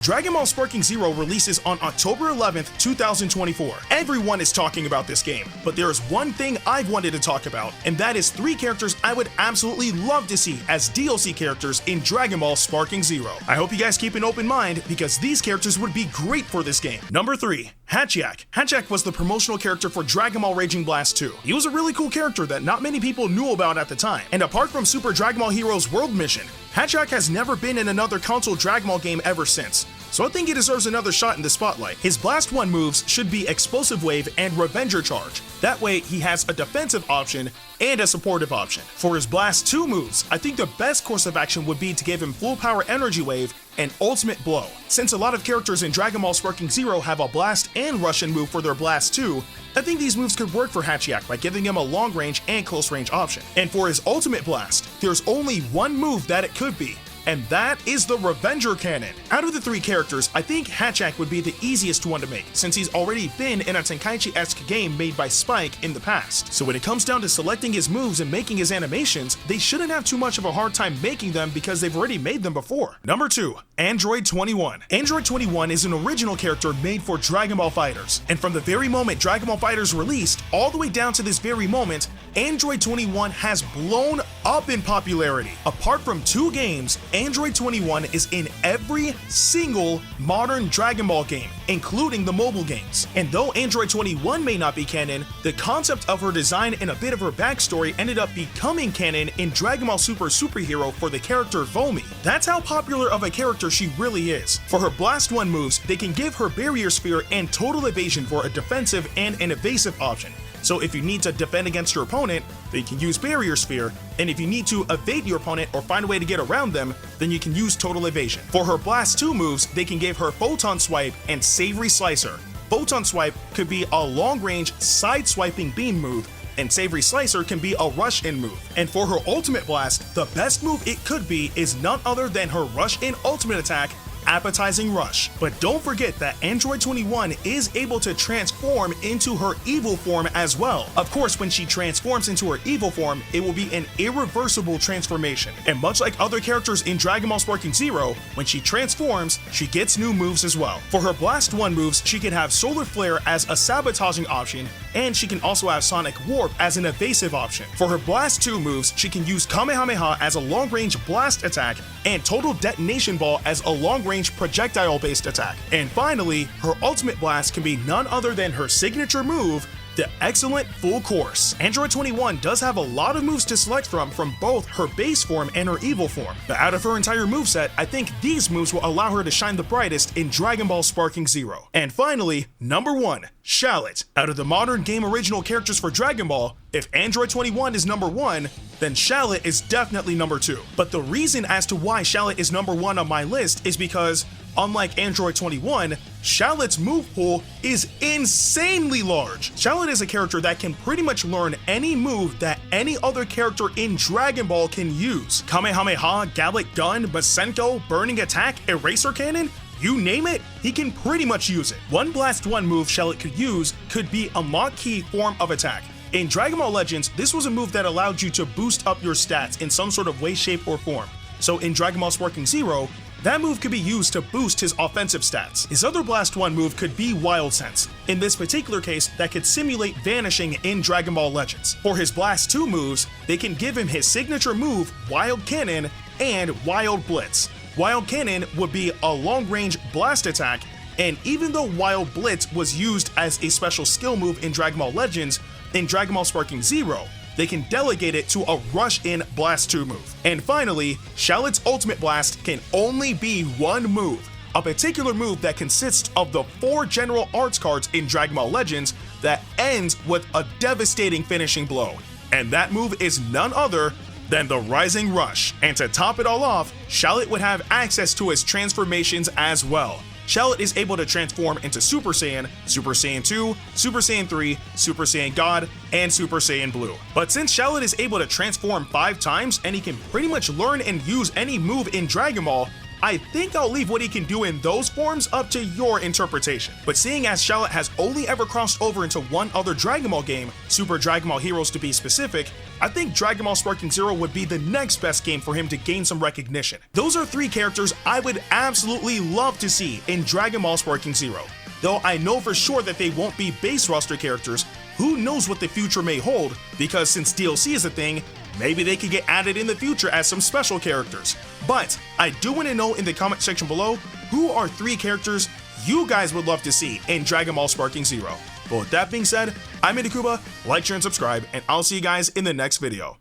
Dragon Ball Sparking Zero releases on October 11th, 2024. Everyone is talking about this game, but there is one thing I've wanted to talk about, and that is 3 characters I would absolutely love to see as DLC characters in Dragon Ball Sparking Zero. I hope you guys keep an open mind, because these characters would be great for this game. Number 3. Hatchiyack. Hatchiyack was the promotional character for Dragon Ball Raging Blast 2. He was a really cool character that not many people knew about at the time, and apart from Super Dragon Ball Heroes World Mission, Hatchiyack has never been in another console Dragon Ball game ever since, so I think he deserves another shot in the spotlight. His Blast 1 moves should be Explosive Wave and Revenger Charge. That way, he has a defensive option and a supportive option. For his Blast 2 moves, I think the best course of action would be to give him Full Power Energy Wave and Ultimate Blow. Since a lot of characters in Dragon Ball Sparking Zero have a Blast and Russian move for their Blast 2, I think these moves could work for Hatchiyack by giving him a long range and close range option. And for his Ultimate Blast, there's only one move that it could be, and that is the Revenger Cannon. Out of the 3 characters, I think Hatchiyack would be the easiest one to make, since he's already been in a Tenkaichi-esque game made by Spike in the past. So when it comes down to selecting his moves and making his animations, they shouldn't have too much of a hard time making them because they've already made them before. Number 2. Android 21. Android 21 is an original character made for Dragon Ball FighterZ, and from the very moment Dragon Ball FighterZ released, all the way down to this very moment, Android 21 has blown up in popularity. Apart from 2 games, Android 21 is in every single modern Dragon Ball game, including the mobile games. And though Android 21 may not be canon, the concept of her design and a bit of her backstory ended up becoming canon in Dragon Ball Super Superhero for the character Vomi. That's how popular of a character she really is. For her Blast 1 moves, they can give her Barrier Sphere and Total Evasion for a defensive and an evasive option. So if you need to defend against your opponent, then you can use Barrier Sphere, and if you need to evade your opponent or find a way to get around them, then you can use Total Evasion. For her Blast 2 moves, they can give her Photon Swipe and Savory Slicer. Photon Swipe could be a long-range side-swiping beam move, and Savory Slicer can be a rush-in move. And for her Ultimate Blast, the best move it could be is none other than her rush-in ultimate attack, Appetizing Rush. But don't forget that Android 21 is able to transform into her evil form as well. Of course, when she transforms into her evil form, it will be an irreversible transformation. And much like other characters in Dragon Ball Sparking Zero, when she transforms, she gets new moves as well. For her Blast 1 moves, she can have Solar Flare as a sabotaging option, and she can also have Sonic Warp as an evasive option. For her Blast 2 moves, she can use Kamehameha as a long-range blast attack, and Total Detonation Ball as a long-range projectile-based attack. And finally, her Ultimate Blast can be none other than her signature move, the Excellent Full Course. Android 21 does have a lot of moves to select from both her base form and her evil form, but out of her entire moveset, I think these moves will allow her to shine the brightest in Dragon Ball Sparking Zero. And finally, number 1, Shallot. Out of the modern game original characters for Dragon Ball, if Android 21 is number 1, then Shallot is definitely number 2. But the reason as to why Shallot is number 1 on my list is because, unlike Android 21, Shallot's move pool is insanely large. Shallot is a character that can pretty much learn any move that any other character in Dragon Ball can use. Kamehameha, Gallic Gun, Masenko, Burning Attack, Eraser Cannon, you name it, he can pretty much use it. One Blast 1 move Shallot could use could be a Mach Key form of attack. In Dragon Ball Legends, this was a move that allowed you to boost up your stats in some sort of way, shape, or form. So in Dragon Ball Sparking Zero, that move could be used to boost his offensive stats. His other Blast 1 move could be Wild Sense. In this particular case, that could simulate vanishing in Dragon Ball Legends. For his Blast 2 moves, they can give him his signature move, Wild Cannon, and Wild Blitz. Wild Cannon would be a long-range blast attack, and even though Wild Blitz was used as a special skill move in Dragon Ball Legends, in Dragon Ball Sparking Zero, they can delegate it to a rush-in Blast 2 move. And finally, Shallot's Ultimate Blast can only be one move, a particular move that consists of the 4 General Arts cards in Dragon Ball Legends that ends with a devastating finishing blow. And that move is none other than the Rising Rush. And to top it all off, Shallot would have access to his transformations as well. Shallot is able to transform into Super Saiyan, Super Saiyan 2, Super Saiyan 3, Super Saiyan God, and Super Saiyan Blue. But since Shallot is able to transform 5 times and he can pretty much learn and use any move in Dragon Ball, I think I'll leave what he can do in those forms up to your interpretation. But seeing as Shallot has only ever crossed over into one other Dragon Ball game, Super Dragon Ball Heroes to be specific, I think Dragon Ball Sparking Zero would be the next best game for him to gain some recognition. Those are 3 characters I would absolutely love to see in Dragon Ball Sparking Zero. Though I know for sure that they won't be base roster characters, who knows what the future may hold, because since DLC is a thing, maybe they could get added in the future as some special characters. But I do want to know in the comment section below, who are 3 characters you guys would love to see in Dragon Ball Sparking Zero? But with that being said, I'm Ndukauba, like, share, and subscribe, and I'll see you guys in the next video.